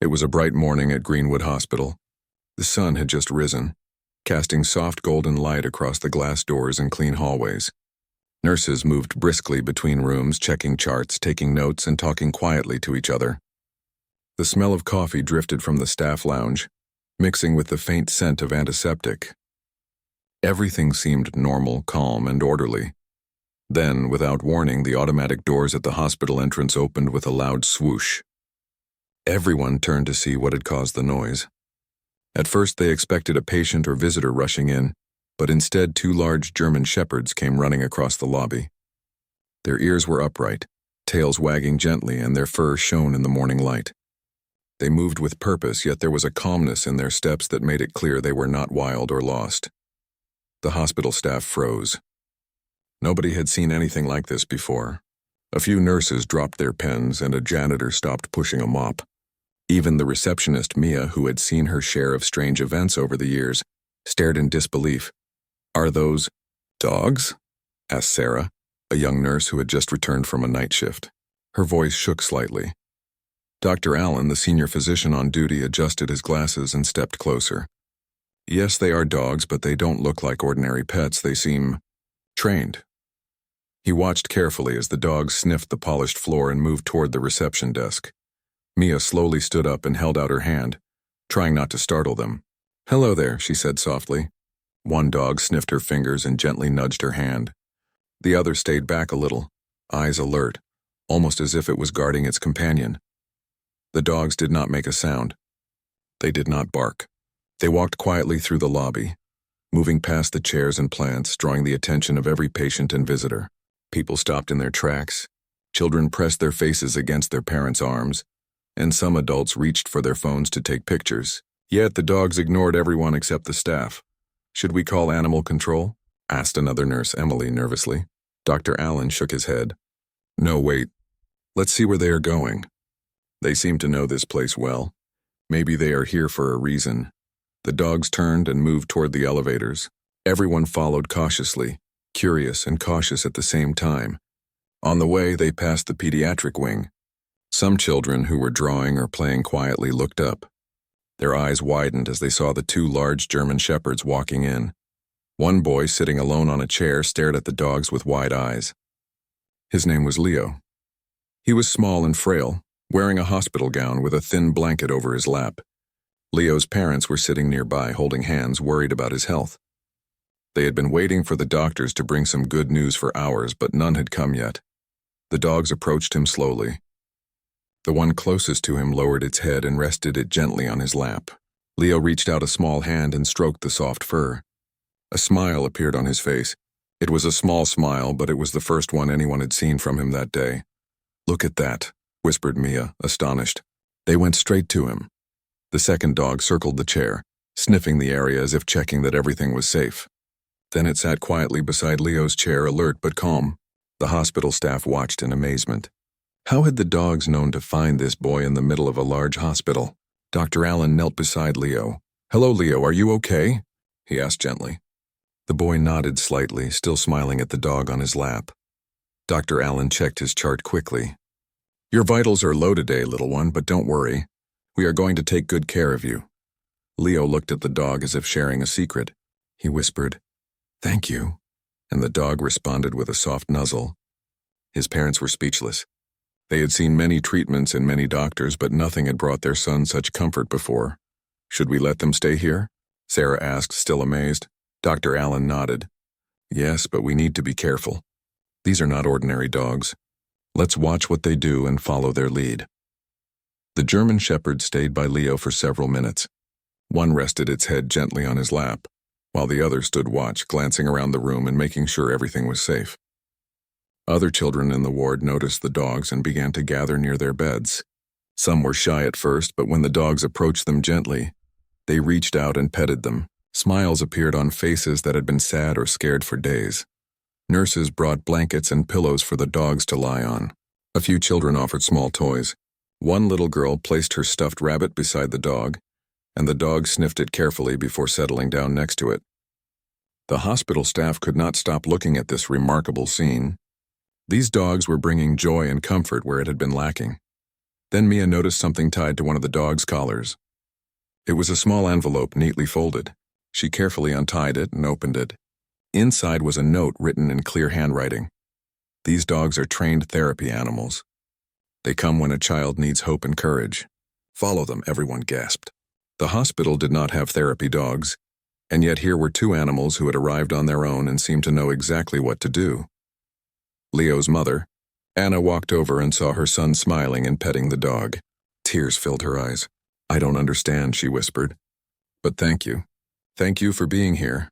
It was a bright morning at Greenwood Hospital. The sun had just risen, casting soft golden light across the glass doors and clean hallways. Nurses moved briskly between rooms, checking charts, taking notes, and talking quietly to each other. The smell of coffee drifted from the staff lounge, mixing with the faint scent of antiseptic. Everything seemed normal, calm, and orderly. Then, without warning, the automatic doors at the hospital entrance opened with a loud swoosh. Everyone turned to see what had caused the noise. At first, they expected a patient or visitor rushing in, but instead 2 large German shepherds came running across the lobby. Their ears were upright, tails wagging gently, and their fur shone in the morning light. They moved with purpose, yet there was a calmness in their steps that made it clear they were not wild or lost. The hospital staff froze. Nobody had seen anything like this before. A few nurses dropped their pens, and a janitor stopped pushing a mop. Even the receptionist, Mia, who had seen her share of strange events over the years, stared in disbelief. "Are those dogs?" asked Sarah, a young nurse who had just returned from a night shift. Her voice shook slightly. Dr. Allen, the senior physician on duty, adjusted his glasses and stepped closer. "Yes, they are dogs, but they don't look like ordinary pets. They seem trained." He watched carefully as the dogs sniffed the polished floor and moved toward the reception desk. Mia slowly stood up and held out her hand, trying not to startle them. "Hello there," she said softly. One dog sniffed her fingers and gently nudged her hand. The other stayed back a little, eyes alert, almost as if it was guarding its companion. The dogs did not make a sound. They did not bark. They walked quietly through the lobby, moving past the chairs and plants, drawing the attention of every patient and visitor. People stopped in their tracks. Children pressed their faces against their parents' arms, and some adults reached for their phones to take pictures. Yet the dogs ignored everyone except the staff. "Should we call animal control?" asked another nurse, Emily, nervously. Dr. Allen shook his head. "No, wait. Let's see where they are going. They seem to know this place well. Maybe they are here for a reason." The dogs turned and moved toward the elevators. Everyone followed cautiously, curious and cautious at the same time. On the way, they passed the pediatric wing. Some children who were drawing or playing quietly looked up. Their eyes widened as they saw the 2 large German shepherds walking in. One boy, sitting alone on a chair, stared at the dogs with wide eyes. His name was Leo. He was small and frail, wearing a hospital gown with a thin blanket over his lap. Leo's parents were sitting nearby, holding hands, worried about his health. They had been waiting for the doctors to bring some good news for hours, but none had come yet. The dogs approached him slowly. The one closest to him lowered its head and rested it gently on his lap. Leo reached out a small hand and stroked the soft fur. A smile appeared on his face. It was a small smile, but it was the first one anyone had seen from him that day. "Look at that," whispered Mia, astonished. They went straight to him. The second dog circled the chair, sniffing the area as if checking that everything was safe. Then it sat quietly beside Leo's chair, alert but calm. The hospital staff watched in amazement. How had the dogs known to find this boy in the middle of a large hospital? Dr. Allen knelt beside Leo. "Hello, Leo, are you okay?" he asked gently. The boy nodded slightly, still smiling at the dog on his lap. Dr. Allen checked his chart quickly. "Your vitals are low today, little one, but don't worry. We are going to take good care of you." Leo looked at the dog as if sharing a secret. He whispered, "Thank you," and the dog responded with a soft nuzzle. His parents were speechless. They had seen many treatments and many doctors, but nothing had brought their son such comfort before. "Should we let them stay here?" Sarah asked, still amazed. Dr. Allen nodded. "Yes, but we need to be careful. These are not ordinary dogs. Let's watch what they do and follow their lead." The German shepherd stayed by Leo for several minutes. One rested its head gently on his lap, while the other stood watch, glancing around the room and making sure everything was safe. Other children in the ward noticed the dogs and began to gather near their beds. Some were shy at first, but when the dogs approached them gently, they reached out and petted them. Smiles appeared on faces that had been sad or scared for days. Nurses brought blankets and pillows for the dogs to lie on. A few children offered small toys. One little girl placed her stuffed rabbit beside the dog, and the dog sniffed it carefully before settling down next to it. The hospital staff could not stop looking at this remarkable scene. These dogs were bringing joy and comfort where it had been lacking. Then Mia noticed something tied to one of the dog's collars. It was a small envelope neatly folded. She carefully untied it and opened it. Inside was a note written in clear handwriting. These dogs are trained therapy animals. They come when a child needs hope and courage. Follow them, everyone gasped. The hospital did not have therapy dogs, and yet here were two animals who had arrived on their own and seemed to know exactly what to do. Leo's mother, Anna, walked over and saw her son smiling and petting the dog. Tears filled her eyes. "I don't understand," she whispered. "But thank you. Thank you for being here."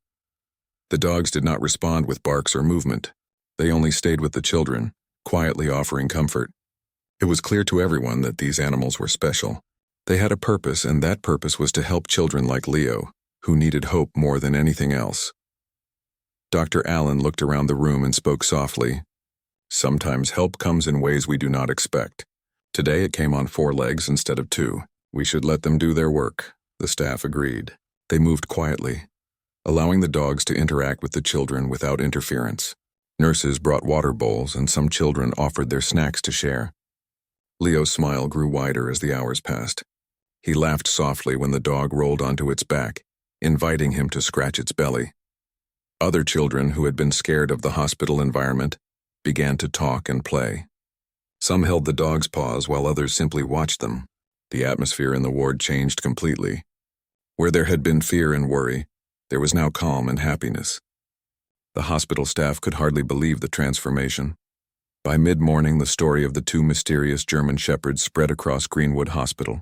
The dogs did not respond with barks or movement. They only stayed with the children, quietly offering comfort. It was clear to everyone that these animals were special. They had a purpose, and that purpose was to help children like Leo, who needed hope more than anything else. Dr. Allen looked around the room and spoke softly. "Sometimes help comes in ways we do not expect. Today it came on 4 legs instead of 2. We should let them do their work," the staff agreed. They moved quietly, allowing the dogs to interact with the children without interference. Nurses brought water bowls, and some children offered their snacks to share. Leo's smile grew wider as the hours passed. He laughed softly when the dog rolled onto its back, inviting him to scratch its belly. Other children who had been scared of the hospital environment began to talk and play. Some held the dog's paws while others simply watched them. The atmosphere in the ward changed completely. Where there had been fear and worry, there was now calm and happiness. The hospital staff could hardly believe the transformation. By mid-morning, the story of the 2 mysterious German shepherds spread across Greenwood Hospital.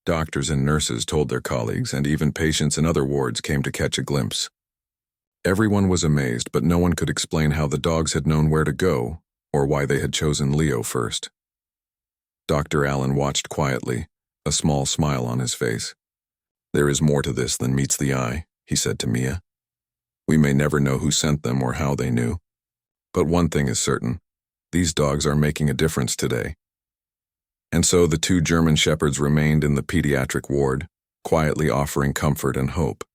Doctors and nurses told their colleagues, and even patients in other wards came to catch a glimpse. Everyone was amazed, but no one could explain how the dogs had known where to go or why they had chosen Leo first. Dr. Allen watched quietly, a small smile on his face. "There is more to this than meets the eye," he said to Mia. "We may never know who sent them or how they knew. But one thing is certain. These dogs are making a difference today." And so the 2 German shepherds remained in the pediatric ward, quietly offering comfort and hope.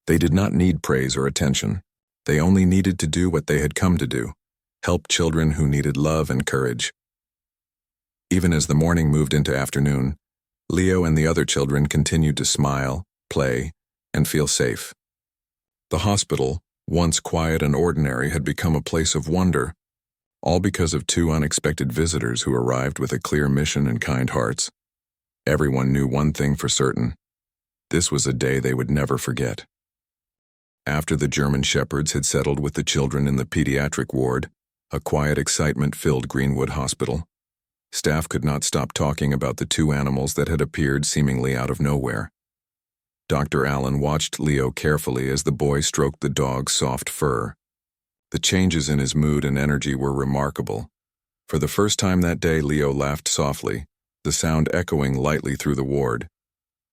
They did not need praise or attention. They only needed to do what they had come to do, help children who needed love and courage. Even as the morning moved into afternoon, Leo and the other children continued to smile, play, and feel safe. The hospital, once quiet and ordinary, had become a place of wonder, all because of 2 unexpected visitors who arrived with a clear mission and kind hearts. Everyone knew one thing for certain. This was a day they would never forget. After the German shepherds had settled with the children in the pediatric ward, a quiet excitement filled Greenwood Hospital. Staff could not stop talking about the 2 animals that had appeared seemingly out of nowhere. Dr. Allen watched Leo carefully as the boy stroked the dog's soft fur. The changes in his mood and energy were remarkable. For the first time that day, Leo laughed softly, the sound echoing lightly through the ward.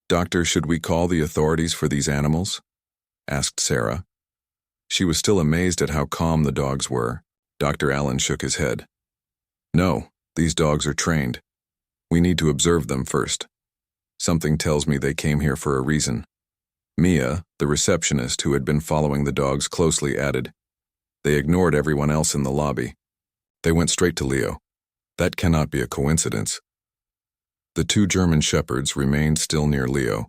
"Doctor, should we call the authorities for these animals?" asked Sarah. She was still amazed at how calm the dogs were. Dr. Allen shook his head. "No, these dogs are trained. We need to observe them first. Something tells me they came here for a reason." Mia, the receptionist who had been following the dogs closely, added, "They ignored everyone else in the lobby. They went straight to Leo. That cannot be a coincidence." The 2 German shepherds remained still near Leo,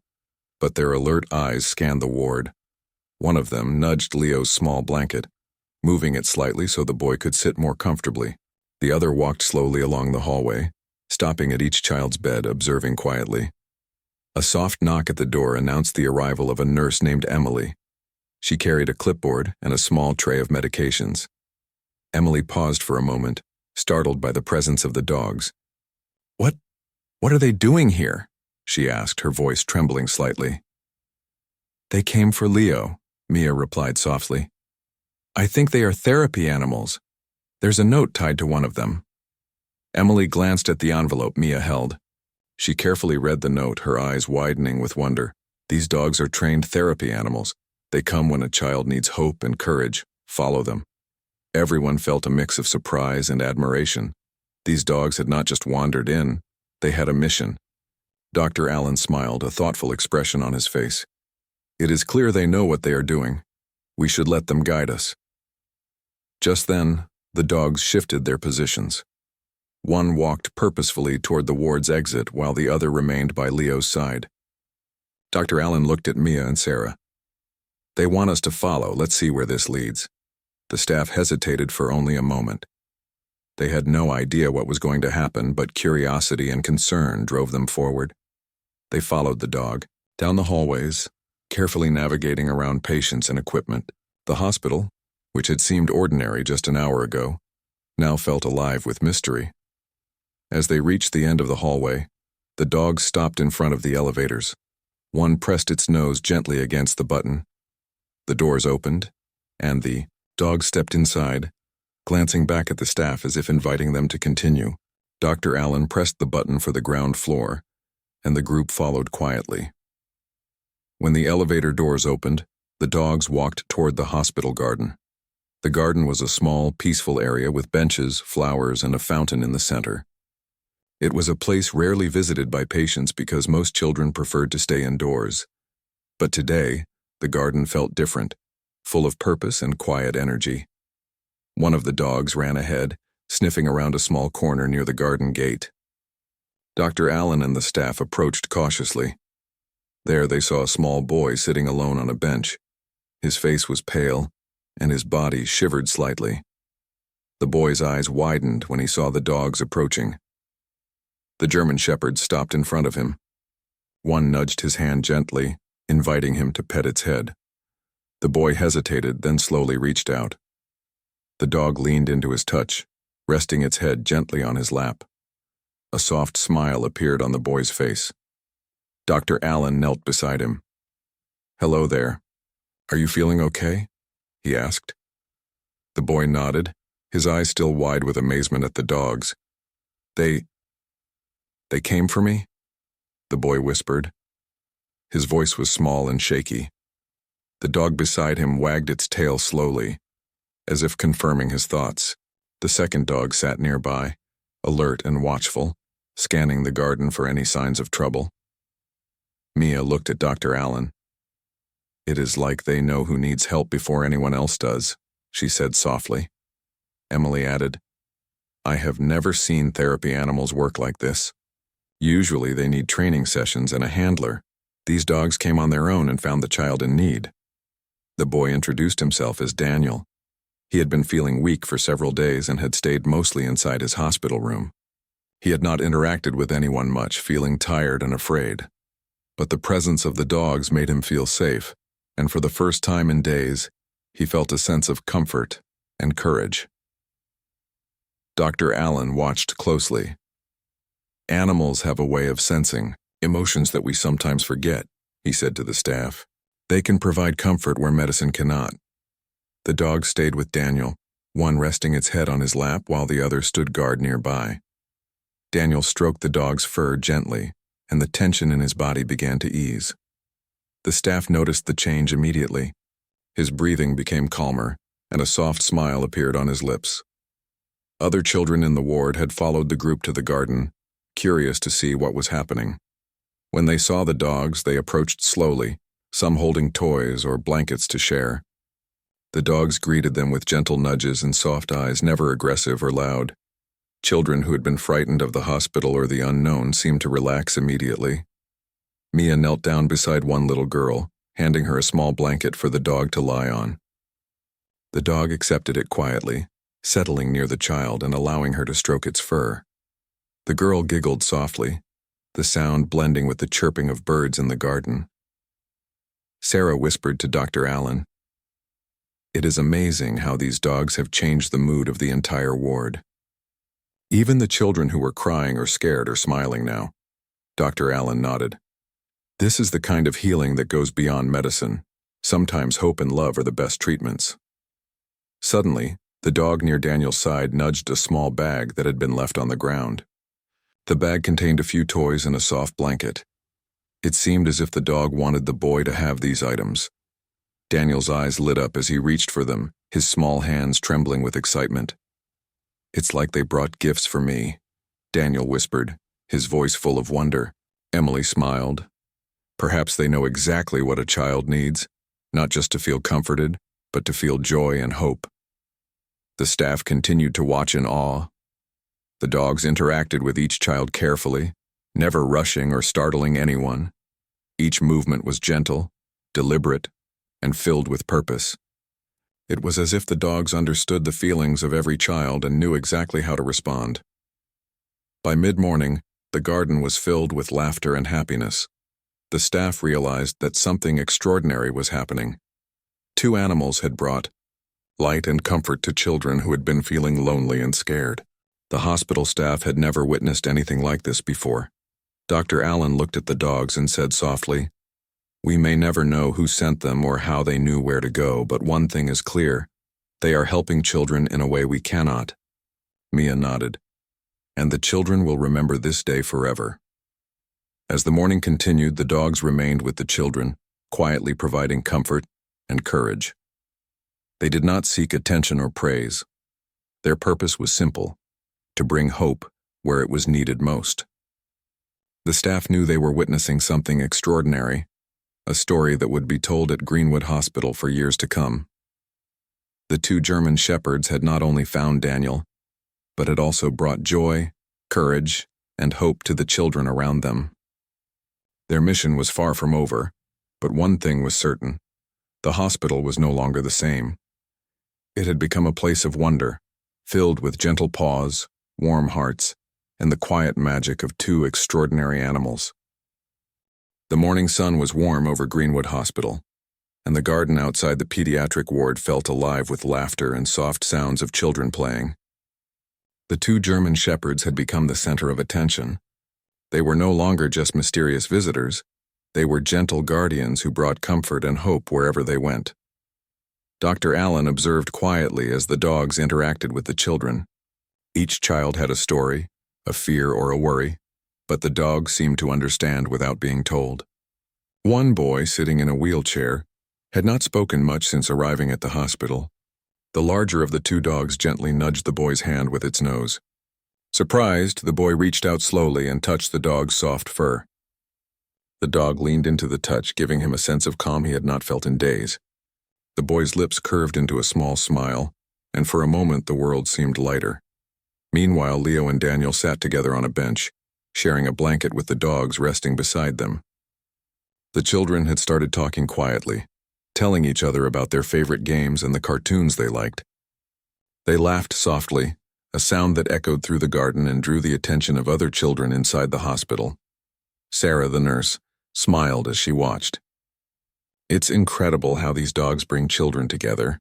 but their alert eyes scanned the ward. One of them nudged Leo's small blanket, moving it slightly so the boy could sit more comfortably. The other walked slowly along the hallway, stopping at each child's bed, observing quietly. A soft knock at the door announced the arrival of a nurse named Emily. She carried a clipboard and a small tray of medications. Emily paused for a moment, startled by the presence of the dogs. What are they doing here?" she asked, her voice trembling slightly. "They came for Leo," Mia replied softly. "I think they are therapy animals. There's a note tied to one of them." Emily glanced at the envelope Mia held. She carefully read the note, her eyes widening with wonder. "These dogs are trained therapy animals. They come when a child needs hope and courage. Follow them." Everyone felt a mix of surprise and admiration. These dogs had not just wandered in, they had a mission. Dr. Allen smiled, a thoughtful expression on his face. "It is clear they know what they are doing. We should let them guide us." Just then, the dogs shifted their positions. One walked purposefully toward the ward's exit while the other remained by Leo's side. Dr. Allen looked at Mia and Sarah. They want us to follow. Let's see where this leads. The staff hesitated for only a moment. They had no idea what was going to happen, but curiosity and concern drove them forward. They followed the dog, down the hallways, carefully navigating around patients and equipment. The hospital, which had seemed ordinary just an hour ago, now felt alive with mystery. As they reached the end of the hallway, the dog stopped in front of the elevators. One pressed its nose gently against the button. The doors opened, and the dog stepped inside, glancing back at the staff as if inviting them to continue. Dr. Allen pressed the button for the ground floor, and the group followed quietly. When the elevator doors opened, the dogs walked toward the hospital garden. The garden was a small, peaceful area with benches, flowers, and a fountain in the center. It was a place rarely visited by patients because most children preferred to stay indoors. But today, the garden felt different, full of purpose and quiet energy. One of the dogs ran ahead, sniffing around a small corner near the garden gate. Dr. Allen and the staff approached cautiously. There they saw a small boy sitting alone on a bench. His face was pale, and his body shivered slightly. The boy's eyes widened when he saw the dogs approaching. The German Shepherd stopped in front of him. One nudged his hand gently, inviting him to pet its head. The boy hesitated, then slowly reached out. The dog leaned into his touch, resting its head gently on his lap. A soft smile appeared on the boy's face. Dr. Allen knelt beside him. "Hello there. Are you feeling okay?" he asked. The boy nodded, his eyes still wide with amazement at the dogs. They came for me?" the boy whispered. His voice was small and shaky. The dog beside him wagged its tail slowly, as if confirming his thoughts. The second dog sat nearby, alert and watchful, scanning the garden for any signs of trouble. Mia looked at Dr. Allen. "It is like they know who needs help before anyone else does," she said softly. Emily added, "I have never seen therapy animals work like this. Usually they need training sessions and a handler. These dogs came on their own and found the child in need." The boy introduced himself as Daniel. He had been feeling weak for several days and had stayed mostly inside his hospital room. He had not interacted with anyone much, feeling tired and afraid. But the presence of the dogs made him feel safe, and for the first time in days, he felt a sense of comfort and courage. Dr. Allen watched closely. "Animals have a way of sensing emotions that we sometimes forget," he said to the staff. "They can provide comfort where medicine cannot." The dog stayed with Daniel, one resting its head on his lap while the other stood guard nearby. Daniel stroked the dog's fur gently, and the tension in his body began to ease. The staff noticed the change immediately. His breathing became calmer, and a soft smile appeared on his lips. Other children in the ward had followed the group to the garden, curious to see what was happening. When they saw the dogs, they approached slowly, some holding toys or blankets to share. The dogs greeted them with gentle nudges and soft eyes, never aggressive or loud. Children who had been frightened of the hospital or the unknown seemed to relax immediately. Mia knelt down beside one little girl, handing her a small blanket for the dog to lie on. The dog accepted it quietly, settling near the child and allowing her to stroke its fur. The girl giggled softly, the sound blending with the chirping of birds in the garden. Sarah whispered to Dr. Allen, "It is amazing how these dogs have changed the mood of the entire ward. Even the children who were crying or scared are smiling now." Dr. Allen nodded. "This is the kind of healing that goes beyond medicine. Sometimes hope and love are the best treatments." Suddenly, the dog near Daniel's side nudged a small bag that had been left on the ground. The bag contained a few toys and a soft blanket. It seemed as if the dog wanted the boy to have these items. Daniel's eyes lit up as he reached for them, his small hands trembling with excitement. "It's like they brought gifts for me," Daniel whispered, his voice full of wonder. Emily smiled. "Perhaps they know exactly what a child needs, not just to feel comforted, but to feel joy and hope." The staff continued to watch in awe. The dogs interacted with each child carefully, never rushing or startling anyone. Each movement was gentle, deliberate, and filled with purpose. It was as if the dogs understood the feelings of every child and knew exactly how to respond. By mid-morning, the garden was filled with laughter and happiness. The staff realized that something extraordinary was happening. 2 animals had brought light and comfort to children who had been feeling lonely and scared. The hospital staff had never witnessed anything like this before. Dr. Allen looked at the dogs and said softly, "We may never know who sent them or how they knew where to go, but one thing is clear. They are helping children in a way we cannot." Mia nodded. "And the children will remember this day forever." As the morning continued, the dogs remained with the children, quietly providing comfort and courage. They did not seek attention or praise. Their purpose was simple: to bring hope where it was needed most. The staff knew they were witnessing something extraordinary, a story that would be told at Greenwood Hospital for years to come. The 2 German shepherds had not only found Daniel, but had also brought joy, courage, and hope to the children around them. Their mission was far from over, but one thing was certain: the hospital was no longer the same. It had become a place of wonder, filled with gentle paws, warm hearts, and the quiet magic of 2 extraordinary animals. The morning sun was warm over Greenwood Hospital, and the garden outside the pediatric ward felt alive with laughter and soft sounds of children playing. The 2 German shepherds had become the center of attention. They were no longer just mysterious visitors. They were gentle guardians who brought comfort and hope wherever they went. Dr. Allen observed quietly as the dogs interacted with the children. Each child had a story, a fear or a worry, but the dogs seemed to understand without being told. One boy, sitting in a wheelchair, had not spoken much since arriving at the hospital. The larger of the 2 dogs gently nudged the boy's hand with its nose. Surprised, the boy reached out slowly and touched the dog's soft fur. The dog leaned into the touch, giving him a sense of calm he had not felt in days. The boy's lips curved into a small smile, and for a moment the world seemed lighter. Meanwhile, Leo and Daniel sat together on a bench, sharing a blanket with the dogs resting beside them. The children had started talking quietly, telling each other about their favorite games and the cartoons they liked. They laughed softly, a sound that echoed through the garden and drew the attention of other children inside the hospital. Sarah, the nurse, smiled as she watched. "It's incredible how these dogs bring children together.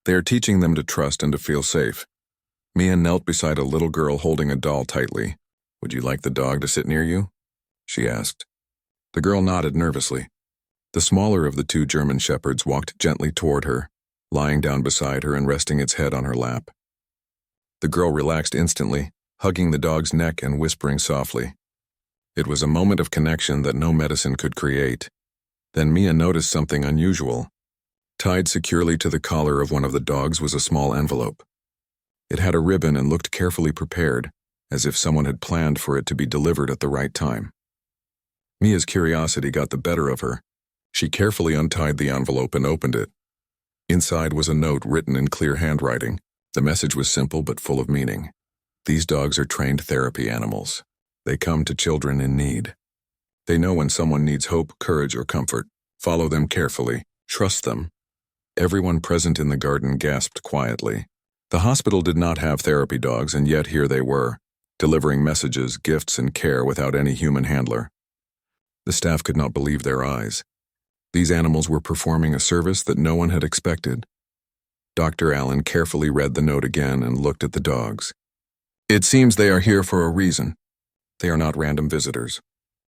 They are teaching them to trust and to feel safe." Mia knelt beside a little girl holding a doll tightly. "Would you like the dog to sit near you?" she asked. The girl nodded nervously. The smaller of the 2 German shepherds walked gently toward her, lying down beside her and resting its head on her lap. The girl relaxed instantly, hugging the dog's neck and whispering softly. It was a moment of connection that no medicine could create. Then Mia noticed something unusual. Tied securely to the collar of one of the dogs was a small envelope. It had a ribbon and looked carefully prepared, as if someone had planned for it to be delivered at the right time. Mia's curiosity got the better of her. She carefully untied the envelope and opened it. Inside was a note written in clear handwriting. The message was simple but full of meaning. "These dogs are trained therapy animals. They come to children in need. They know when someone needs hope, courage, or comfort. Follow them carefully. Trust them." Everyone present in the garden gasped quietly. The hospital did not have therapy dogs, and yet here they were, delivering messages, gifts, and care without any human handler. The staff could not believe their eyes. These animals were performing a service that no one had expected. Dr. Allen carefully read the note again and looked at the dogs. "It seems they are here for a reason. They are not random visitors.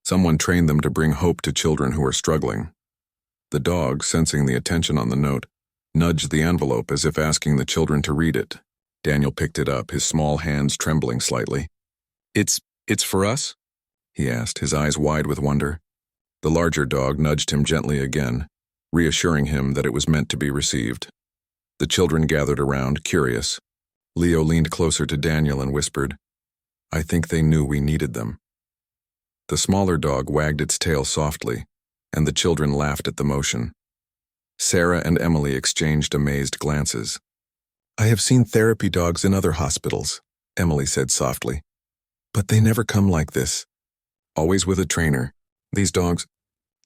Someone trained them to bring hope to children who are struggling." The dog, sensing the attention on the note, nudged the envelope as if asking the children to read it. Daniel picked it up, his small hands trembling slightly. It's for us?" he asked, his eyes wide with wonder. The larger dog nudged him gently again, reassuring him that it was meant to be received. The children gathered around, curious. Leo leaned closer to Daniel and whispered, "I think they knew we needed them." The smaller dog wagged its tail softly, and the children laughed at the motion. Sarah and Emily exchanged amazed glances. "I have seen therapy dogs in other hospitals," Emily said softly. But they never come like this. Always with a trainer. These dogs,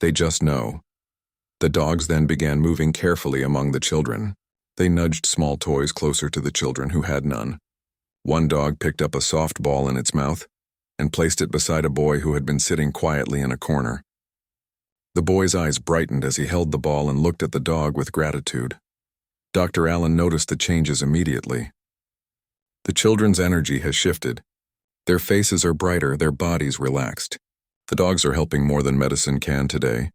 they just know. The dogs then began moving carefully among the children. They nudged small toys closer to the children who had none. One dog picked up a soft ball in its mouth and placed it beside a boy who had been sitting quietly in a corner. The boy's eyes brightened as he held the ball and looked at the dog with gratitude. Dr. Allen noticed the changes immediately. The children's energy has shifted. Their faces are brighter, their bodies relaxed. The dogs are helping more than medicine can today.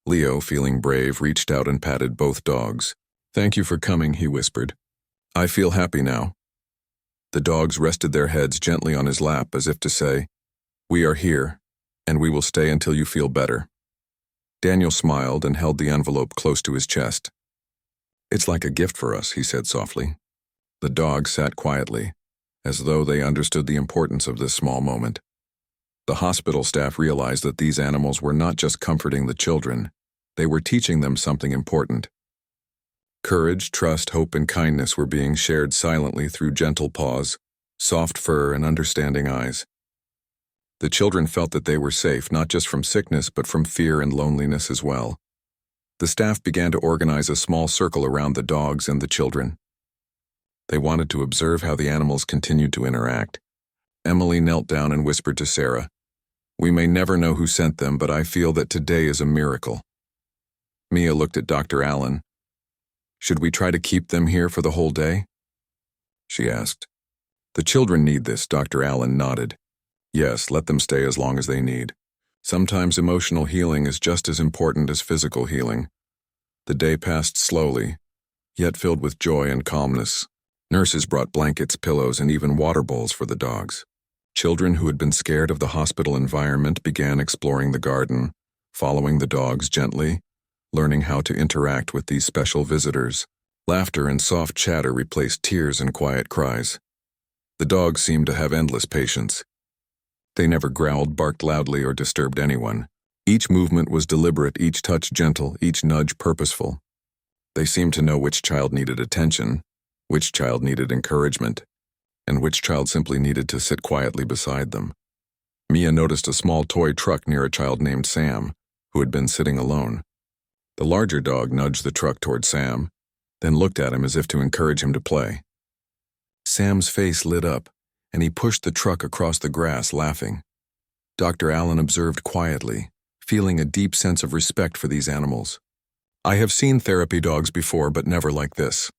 Leo, feeling brave, reached out and patted both dogs. "Thank you for coming," he whispered. "I feel happy now." The dogs rested their heads gently on his lap as if to say, "We are here, and we will stay until you feel better." Daniel smiled and held the envelope close to his chest. "It's like a gift for us," he said softly. The dogs sat quietly, as though they understood the importance of this small moment. The hospital staff realized that these animals were not just comforting the children, they were teaching them something important. Courage, trust, hope, and kindness were being shared silently through gentle paws, soft fur, and understanding eyes. The children felt that they were safe, not just from sickness, but from fear and loneliness as well. The staff began to organize a small circle around the dogs and the children. They wanted to observe how the animals continued to interact. Emily knelt down and whispered to Sarah, "We may never know who sent them, but I feel that today is a miracle." Mia looked at Dr. Allen. "Should we try to keep them here for the whole day?" she asked. "The children need this," Dr. Allen nodded. "Yes, let them stay as long as they need. Sometimes emotional healing is just as important as physical healing." The day passed slowly, yet filled with joy and calmness. Nurses brought blankets, pillows, and even water bowls for the dogs. Children who had been scared of the hospital environment began exploring the garden, following the dogs gently, learning how to interact with these special visitors. Laughter and soft chatter replaced tears and quiet cries. The dogs seemed to have endless patience. They never growled, barked loudly, or disturbed anyone. Each movement was deliberate, each touch gentle, each nudge purposeful. They seemed to know which child needed attention, which child needed encouragement, and which child simply needed to sit quietly beside them. Mia noticed a small toy truck near a child named Sam, who had been sitting alone. The larger dog nudged the truck toward Sam, then looked at him as if to encourage him to play. Sam's face lit up, and he pushed the truck across the grass, laughing. Dr. Allen observed quietly, feeling a deep sense of respect for these animals. "I have seen therapy dogs before, but never like this.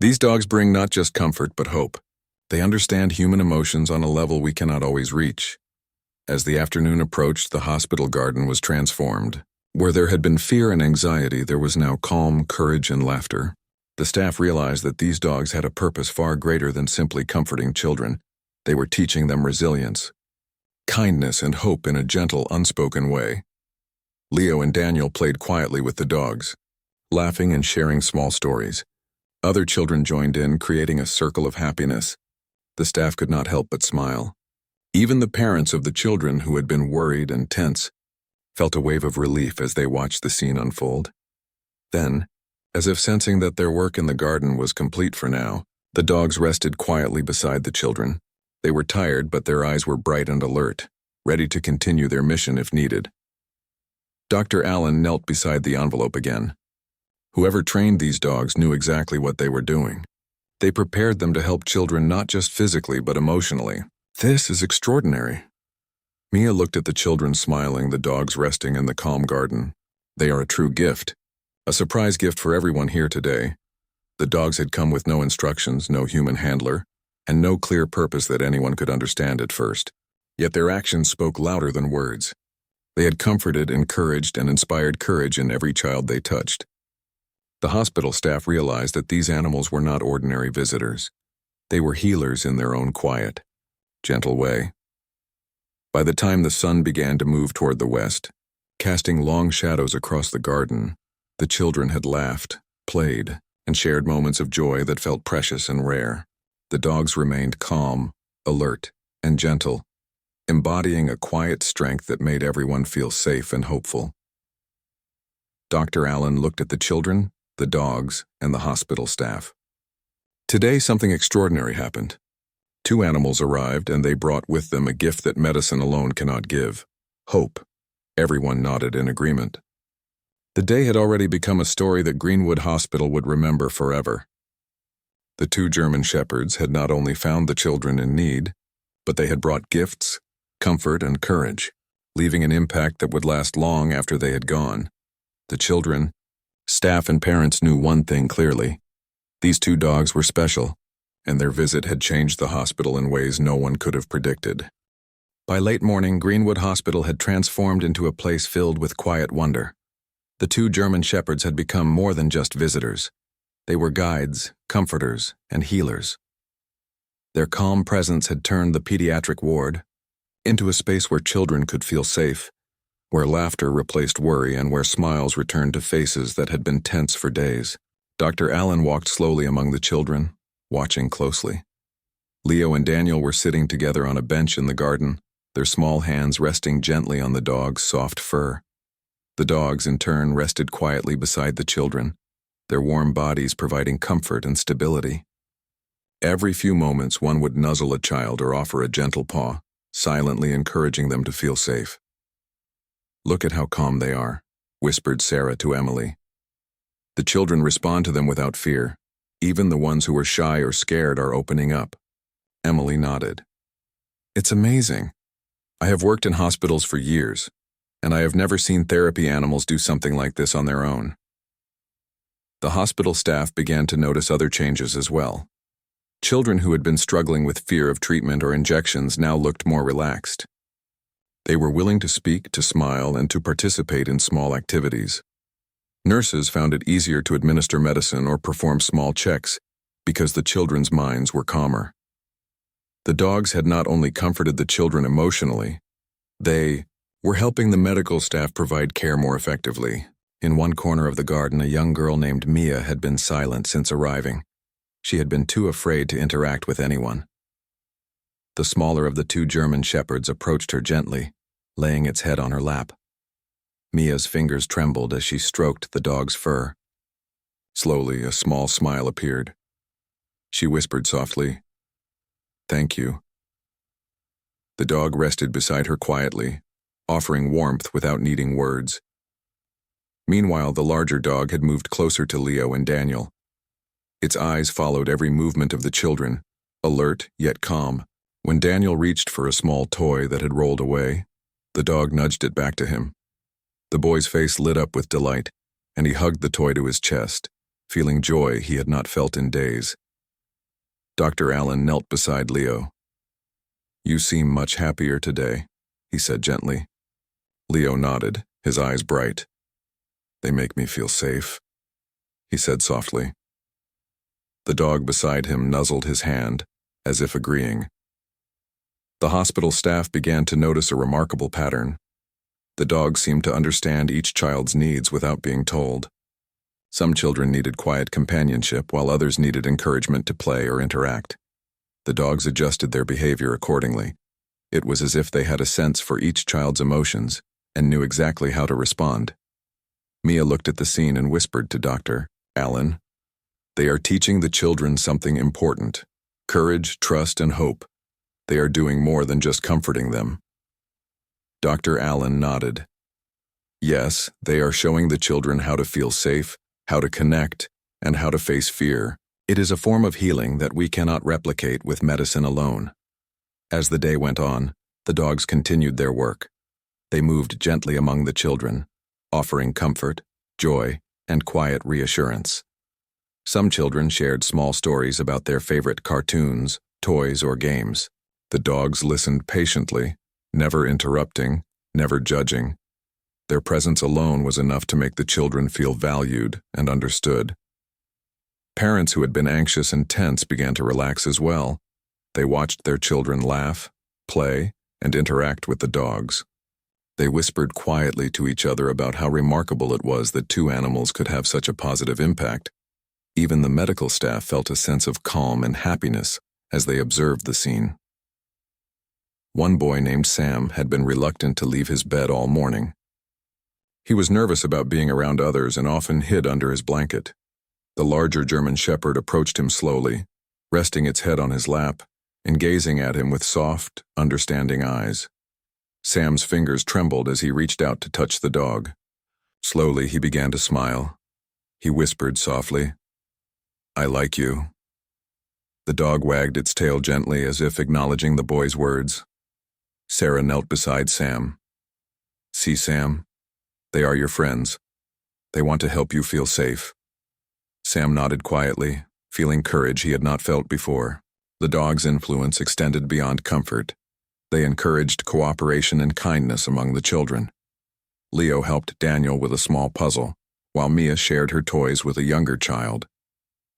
These dogs bring not just comfort, but hope. They understand human emotions on a level we cannot always reach." As the afternoon approached, the hospital garden was transformed. Where there had been fear and anxiety, there was now calm, courage, and laughter. The staff realized that these dogs had a purpose far greater than simply comforting children. They were teaching them resilience, kindness, and hope in a gentle, unspoken way. Leo and Daniel played quietly with the dogs, laughing and sharing small stories. Other children joined in, creating a circle of happiness. The staff could not help but smile. Even the parents of the children, who had been worried and tense, felt a wave of relief as they watched the scene unfold. Then, as if sensing that their work in the garden was complete for now, the dogs rested quietly beside the children. They were tired, but their eyes were bright and alert, ready to continue their mission if needed. Dr. Allen knelt beside the envelope again. Whoever trained these dogs knew exactly what they were doing. They prepared them to help children not just physically but emotionally. "This is extraordinary." Mia looked at the children smiling, the dogs resting in the calm garden. "They are a true gift. A surprise gift for everyone here today." The dogs had come with no instructions, no human handler, and no clear purpose that anyone could understand at first. Yet their actions spoke louder than words. They had comforted, encouraged, and inspired courage in every child they touched. The hospital staff realized that these animals were not ordinary visitors. They were healers in their own quiet, gentle way. By the time the sun began to move toward the west, casting long shadows across the garden, the children had laughed, played, and shared moments of joy that felt precious and rare. The dogs remained calm, alert, and gentle, embodying a quiet strength that made everyone feel safe and hopeful. Dr. Allen looked at the children, the dogs, and the hospital staff. "Today, something extraordinary happened. Two animals arrived, and they brought with them a gift that medicine alone cannot give: hope. Everyone nodded in agreement. The day had already become a story that Greenwood Hospital would remember forever. The two German shepherds had not only found the children in need, but they had brought gifts, comfort, and courage, leaving an impact that would last long after they had gone. The children, staff, and parents knew one thing clearly: these two dogs were special, and their visit had changed the hospital in ways no one could have predicted. By late morning, Greenwood Hospital had transformed into a place filled with quiet wonder. The two German shepherds had become more than just visitors. They were guides, comforters, and healers. Their calm presence had turned the pediatric ward into a space where children could feel safe, where laughter replaced worry, and where smiles returned to faces that had been tense for days. Dr. Allen walked slowly among the children, watching closely. Leo and Daniel were sitting together on a bench in the garden, their small hands resting gently on the dog's soft fur. The dogs, in turn, rested quietly beside the children, their warm bodies providing comfort and stability. Every few moments, one would nuzzle a child or offer a gentle paw, silently encouraging them to feel safe. "Look at how calm they are," whispered Sarah to Emily. "The children respond to them without fear. Even the ones who are shy or scared are opening up." Emily nodded. "It's amazing. I have worked in hospitals for years, and I have never seen therapy animals do something like this on their own." The hospital staff began to notice other changes as well. Children who had been struggling with fear of treatment or injections now looked more relaxed. They were willing to speak, to smile, and to participate in small activities. Nurses found it easier to administer medicine or perform small checks because the children's minds were calmer. The dogs had not only comforted the children emotionally, they were helping the medical staff provide care more effectively. In one corner of the garden, a young girl named Mia had been silent since arriving. She had been too afraid to interact with anyone. The smaller of the two German shepherds approached her gently, laying its head on her lap. Mia's fingers trembled as she stroked the dog's fur. Slowly, a small smile appeared. She whispered softly, "Thank you." The dog rested beside her quietly, offering warmth without needing words. Meanwhile, the larger dog had moved closer to Leo and Daniel. Its eyes followed every movement of the children, alert yet calm. When Daniel reached for a small toy that had rolled away, the dog nudged it back to him. The boy's face lit up with delight, and he hugged the toy to his chest, feeling joy he had not felt in days. Dr. Allen knelt beside Leo. "You seem much happier today," he said gently. Leo nodded, his eyes bright. "They make me feel safe," he said softly. The dog beside him nuzzled his hand, as if agreeing. The hospital staff began to notice a remarkable pattern. The dogs seemed to understand each child's needs without being told. Some children needed quiet companionship, while others needed encouragement to play or interact. The dogs adjusted their behavior accordingly. It was as if they had a sense for each child's emotions and knew exactly how to respond. Mia looked at the scene and whispered to Dr. Allen, "They are teaching the children something important: courage, trust, and hope. They are doing more than just comforting them." Dr. Allen nodded. "Yes, they are showing the children how to feel safe, how to connect, and how to face fear. It is a form of healing that we cannot replicate with medicine alone." As the day went on, the dogs continued their work. They moved gently among the children, offering comfort, joy, and quiet reassurance. Some children shared small stories about their favorite cartoons, toys, or games. The dogs listened patiently, never interrupting, never judging. Their presence alone was enough to make the children feel valued and understood. Parents who had been anxious and tense began to relax as well. They watched their children laugh, play, and interact with the dogs. They whispered quietly to each other about how remarkable it was that two animals could have such a positive impact. Even the medical staff felt a sense of calm and happiness as they observed the scene. One boy named Sam had been reluctant to leave his bed all morning. He was nervous about being around others and often hid under his blanket. The larger German shepherd approached him slowly, resting its head on his lap, and gazing at him with soft, understanding eyes. Sam's fingers trembled as he reached out to touch the dog. Slowly, he began to smile. He whispered softly, "I like you." The dog wagged its tail gently as if acknowledging the boy's words. Sarah knelt beside Sam. "See, Sam? They are your friends. They want to help you feel safe." Sam nodded quietly, feeling courage he had not felt before. The dog's influence extended beyond comfort. They encouraged cooperation and kindness among the children. Leo helped Daniel with a small puzzle, while Mia shared her toys with a younger child.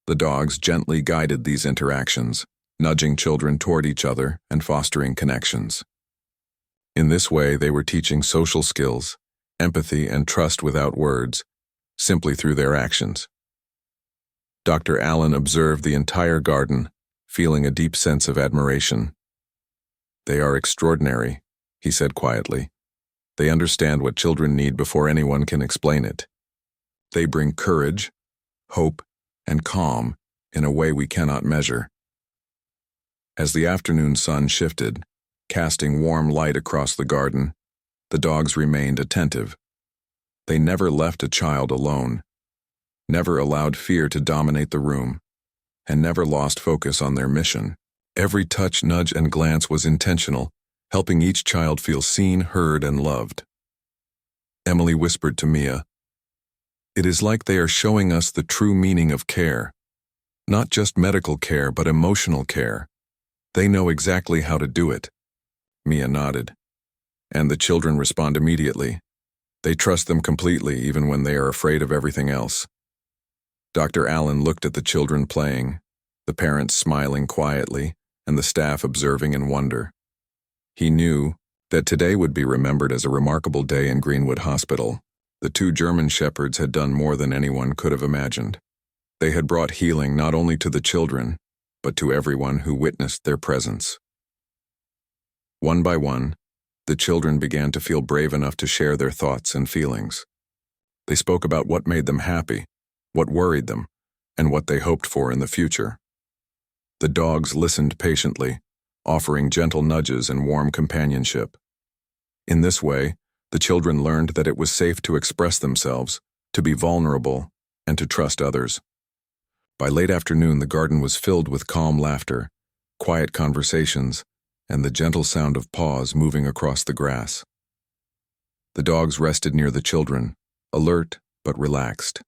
The dogs gently guided these interactions, nudging children toward each other and fostering connections. In this way, they were teaching social skills, empathy, and trust without words, simply through their actions. Dr. Allen observed the entire garden, feeling a deep sense of admiration. "They are extraordinary," he said quietly. "They understand what children need before anyone can explain it. They bring courage, hope, and calm in a way we cannot measure." As the afternoon sun shifted, casting warm light across the garden, the dogs remained attentive. They never left a child alone, never allowed fear to dominate the room, and never lost focus on their mission. Every touch, nudge, and glance was intentional, helping each child feel seen, heard, and loved. Emily whispered to Mia, "It is like they are showing us the true meaning of care. Not just medical care, but emotional care. They know exactly how to do it." Mia nodded. "And the children respond immediately. They trust them completely, even when they are afraid of everything else." Dr. Allen looked at the children playing, the parents smiling quietly, and the staff observing in wonder. He knew that today would be remembered as a remarkable day in Greenwood Hospital. The two German shepherds had done more than anyone could have imagined. They had brought healing not only to the children, but to everyone who witnessed their presence. One by one, the children began to feel brave enough to share their thoughts and feelings. They spoke about what made them happy, what worried them, and what they hoped for in the future. The dogs listened patiently, offering gentle nudges and warm companionship. In this way, the children learned that it was safe to express themselves, to be vulnerable, and to trust others. By late afternoon, the garden was filled with calm laughter, quiet conversations, and the gentle sound of paws moving across the grass. The dogs rested near the children, alert but relaxed.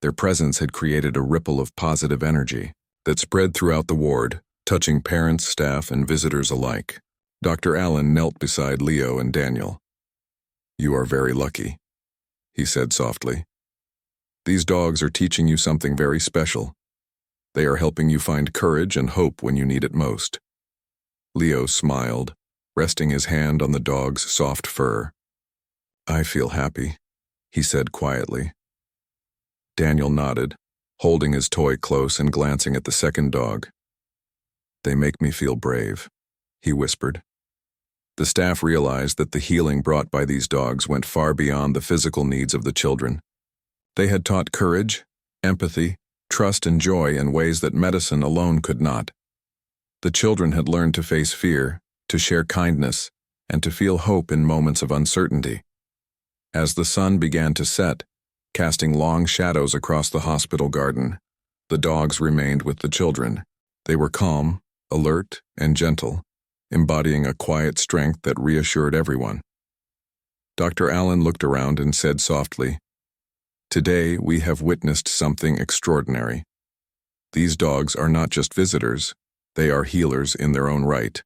Their presence had created a ripple of positive energy that spread throughout the ward, touching parents, staff, and visitors alike. Dr. Allen knelt beside Leo and Daniel. "You are very lucky," he said softly. "These dogs are teaching you something very special. They are helping you find courage and hope when you need it most." Leo smiled, resting his hand on the dog's soft fur. "I feel happy," he said quietly. Daniel nodded, holding his toy close and glancing at the second dog. "They make me feel brave," he whispered. The staff realized that the healing brought by these dogs went far beyond the physical needs of the children. They had taught courage, empathy, trust, and joy in ways that medicine alone could not. The children had learned to face fear, to share kindness, and to feel hope in moments of uncertainty. As the sun began to set, casting long shadows across the hospital garden, the dogs remained with the children. They were calm, alert, and gentle, embodying a quiet strength that reassured everyone. Dr. Allen looked around and said softly, "Today we have witnessed something extraordinary. These dogs are not just visitors, they are healers in their own right.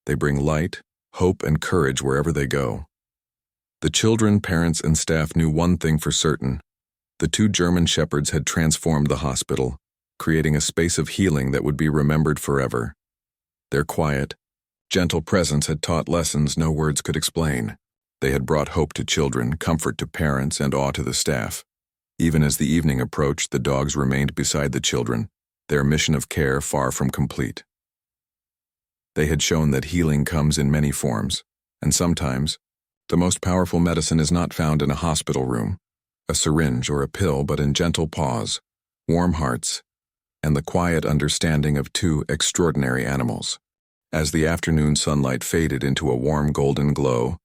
They bring light, hope, and courage wherever they go." The children, parents, and staff knew one thing for certain. The two German shepherds had transformed the hospital, creating a space of healing that would be remembered forever. Their quiet, gentle presence had taught lessons no words could explain. They had brought hope to children, comfort to parents, and awe to the staff. Even as the evening approached, the dogs remained beside the children, their mission of care far from complete. They had shown that healing comes in many forms, and sometimes, the most powerful medicine is not found in a hospital room, a syringe, or a pill, but in gentle paws, warm hearts, and the quiet understanding of two extraordinary animals. As the afternoon sunlight faded into a warm golden glow,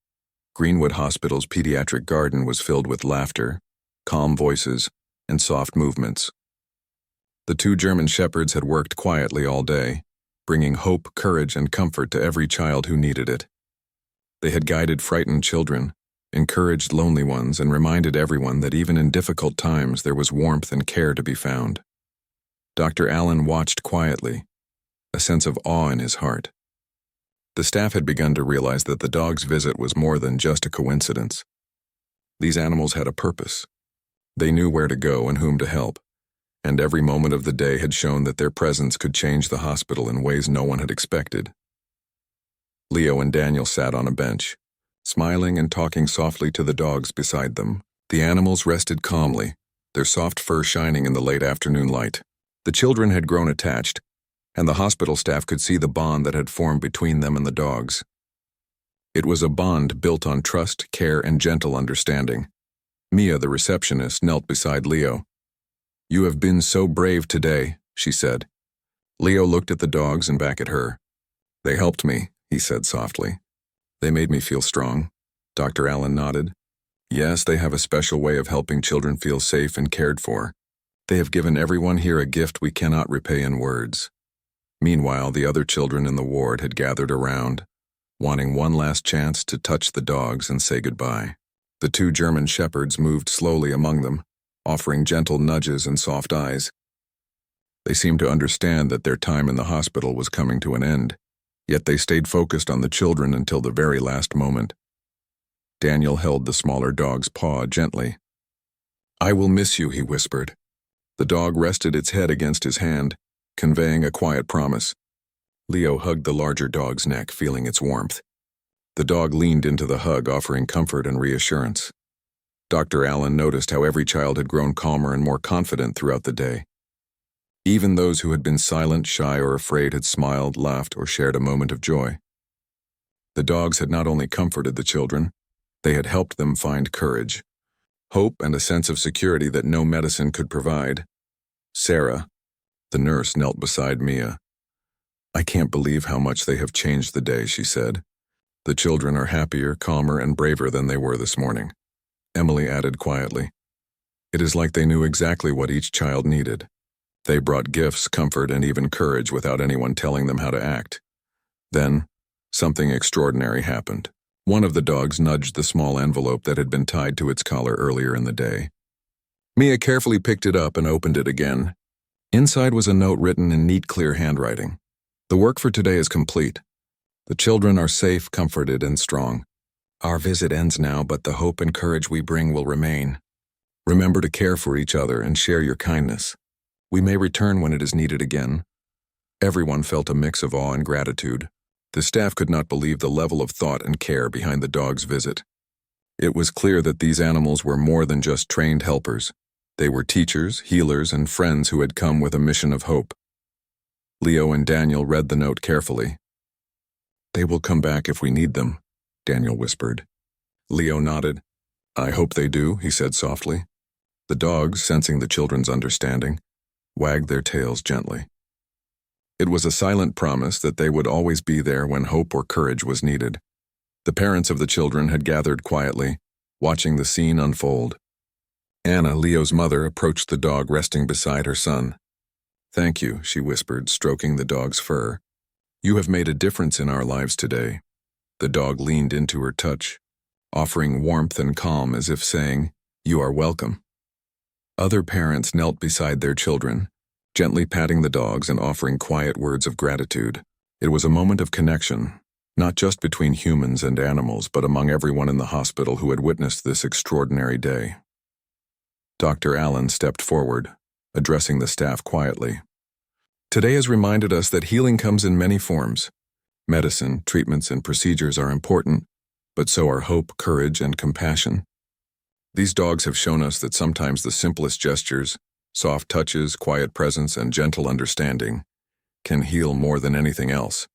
Greenwood Hospital's pediatric garden was filled with laughter, calm voices, and soft movements. The two German shepherds had worked quietly all day, bringing hope, courage, and comfort to every child who needed it. They had guided frightened children, encouraged lonely ones, and reminded everyone that even in difficult times there was warmth and care to be found. Dr. Allen watched quietly, a sense of awe in his heart. The staff had begun to realize that the dog's visit was more than just a coincidence. These animals had a purpose. They knew where to go and whom to help, and every moment of the day had shown that their presence could change the hospital in ways no one had expected. Leo and Daniel sat on a bench, smiling and talking softly to the dogs beside them. The animals rested calmly, their soft fur shining in the late afternoon light. The children had grown attached, and the hospital staff could see the bond that had formed between them and the dogs. It was a bond built on trust, care, and gentle understanding. Mia, the receptionist, knelt beside Leo. "You have been so brave today," she said. Leo looked at the dogs and back at her. "They helped me," he said softly. "They made me feel strong." Dr. Allen nodded. "Yes, they have a special way of helping children feel safe and cared for. They have given everyone here a gift we cannot repay in words." Meanwhile, the other children in the ward had gathered around, wanting one last chance to touch the dogs and say goodbye. The two German shepherds moved slowly among them, offering gentle nudges and soft eyes. They seemed to understand that their time in the hospital was coming to an end, yet they stayed focused on the children until the very last moment. Daniel held the smaller dog's paw gently. "I will miss you," he whispered. The dog rested its head against his hand, conveying a quiet promise. Leo hugged the larger dog's neck, feeling its warmth. The dog leaned into the hug, offering comfort and reassurance. Dr. Allen noticed how every child had grown calmer and more confident throughout the day. Even those who had been silent, shy, or afraid had smiled, laughed, or shared a moment of joy. The dogs had not only comforted the children, they had helped them find courage, hope, and a sense of security that no medicine could provide. Sarah, the nurse, knelt beside Mia. "I can't believe how much they have changed the day," she said. "The children are happier, calmer, and braver than they were this morning." Emily added quietly, "It is like they knew exactly what each child needed. They brought gifts, comfort, and even courage without anyone telling them how to act." Then, something extraordinary happened. One of the dogs nudged the small envelope that had been tied to its collar earlier in the day. Mia carefully picked it up and opened it again. Inside was a note written in neat, clear handwriting. "The work for today is complete. The children are safe, comforted, and strong. Our visit ends now, but the hope and courage we bring will remain. Remember to care for each other and share your kindness. We may return when it is needed again." Everyone felt a mix of awe and gratitude. The staff could not believe the level of thought and care behind the dog's visit. It was clear that these animals were more than just trained helpers. They were teachers, healers, and friends who had come with a mission of hope. Leo and Daniel read the note carefully. "They will come back if we need them," Daniel whispered. Leo nodded. "I hope they do," he said softly. The dogs, sensing the children's understanding, wagged their tails gently. It was a silent promise that they would always be there when hope or courage was needed. The parents of the children had gathered quietly, watching the scene unfold. Anna, Leo's mother, approached the dog resting beside her son. "Thank you," she whispered, stroking the dog's fur. "You have made a difference in our lives today." The dog leaned into her touch, offering warmth and calm as if saying, "You are welcome." Other parents knelt beside their children, gently patting the dogs and offering quiet words of gratitude. It was a moment of connection, not just between humans and animals, but among everyone in the hospital who had witnessed this extraordinary day. Dr. Allen stepped forward, addressing the staff quietly. "Today has reminded us that healing comes in many forms. Medicine, treatments, and procedures are important, but so are hope, courage, and compassion. These dogs have shown us that sometimes the simplest gestures, soft touches, quiet presence, and gentle understanding can heal more than anything else."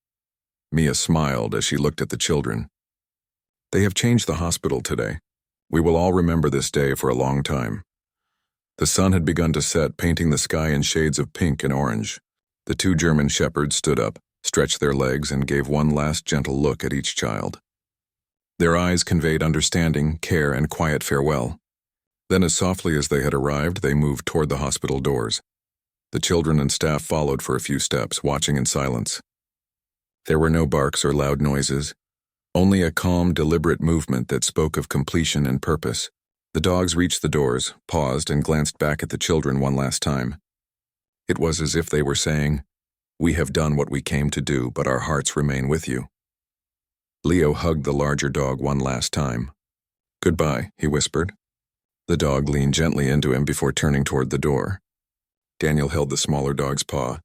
Mia smiled as she looked at the children. "They have changed the hospital today. We will all remember this day for a long time." The sun had begun to set, painting the sky in shades of pink and orange. The two German shepherds stood up, stretched their legs, and gave one last gentle look at each child. Their eyes conveyed understanding, care, and quiet farewell. Then, as softly as they had arrived, they moved toward the hospital doors. The children and staff followed for a few steps, watching in silence. There were no barks or loud noises, only a calm, deliberate movement that spoke of completion and purpose. The dogs reached the doors, paused, and glanced back at the children one last time. It was as if they were saying, "We have done what we came to do, but our hearts remain with you." Leo hugged the larger dog one last time. "Goodbye," he whispered. The dog leaned gently into him before turning toward the door. Daniel held the smaller dog's paw.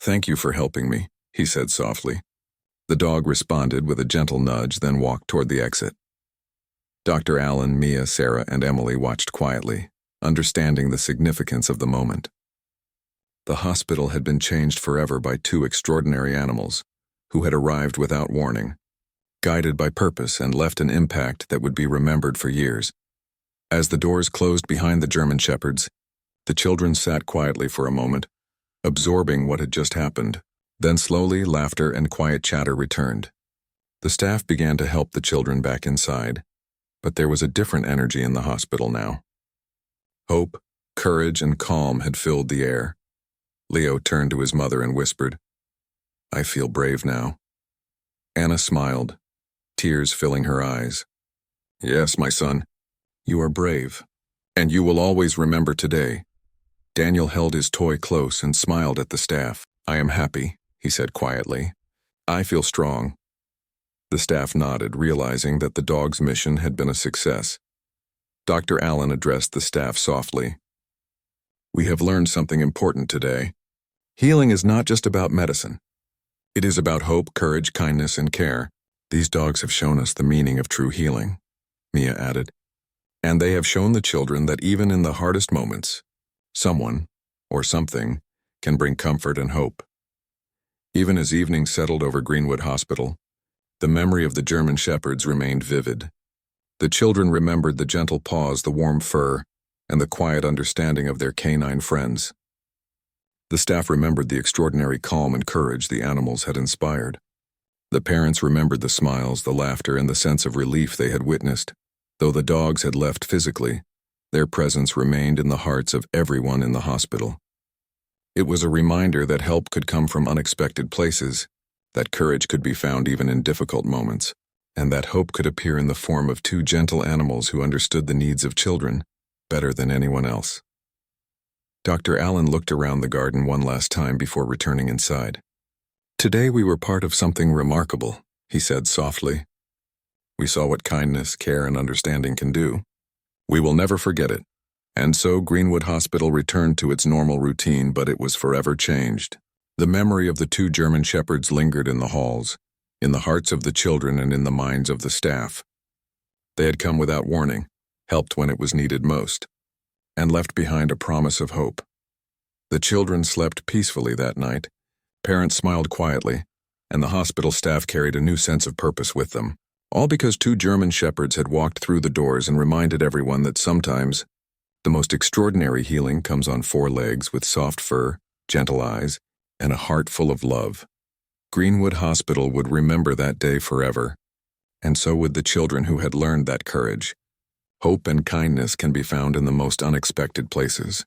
"Thank you for helping me," he said softly. The dog responded with a gentle nudge, then walked toward the exit. Dr. Allen, Mia, Sarah, and Emily watched quietly, understanding the significance of the moment. The hospital had been changed forever by two extraordinary animals who had arrived without warning, guided by purpose, and left an impact that would be remembered for years. As the doors closed behind the German shepherds, the children sat quietly for a moment, absorbing what had just happened. Then slowly, laughter and quiet chatter returned. The staff began to help the children back inside, but there was a different energy in the hospital now. Hope, courage, and calm had filled the air. Leo turned to his mother and whispered, "I feel brave now." Anna smiled, tears filling her eyes. "Yes, my son, you are brave, and you will always remember today." Daniel held his toy close and smiled at the staff. "I am happy," he said quietly. "I feel strong." The staff nodded, realizing that the dog's mission had been a success. Dr. Allen addressed the staff softly. "We have learned something important today. Healing is not just about medicine. It is about hope, courage, kindness, and care. These dogs have shown us the meaning of true healing," Mia added. "And they have shown the children that even in the hardest moments, someone, or something, can bring comfort and hope." Even as evening settled over Greenwood Hospital, the memory of the German shepherds remained vivid. The children remembered the gentle paws, the warm fur, and the quiet understanding of their canine friends. The staff remembered the extraordinary calm and courage the animals had inspired. The parents remembered the smiles, the laughter, and the sense of relief they had witnessed. Though the dogs had left physically, their presence remained in the hearts of everyone in the hospital. It was a reminder that help could come from unexpected places, that courage could be found even in difficult moments, and that hope could appear in the form of two gentle animals who understood the needs of children better than anyone else. Dr. Allen looked around the garden one last time before returning inside. "Today we were part of something remarkable," he said softly. "We saw what kindness, care, and understanding can do. We will never forget it." And so Greenwood Hospital returned to its normal routine, but it was forever changed. The memory of the two German shepherds lingered in the halls, in the hearts of the children, and in the minds of the staff. They had come without warning, helped when it was needed most, and left behind a promise of hope. The children slept peacefully that night, parents smiled quietly, and the hospital staff carried a new sense of purpose with them, all because two German shepherds had walked through the doors and reminded everyone that sometimes the most extraordinary healing comes on four legs with soft fur, gentle eyes, and a heart full of love. Greenwood Hospital would remember that day forever, and so would the children who had learned that courage. Hope and kindness can be found in the most unexpected places.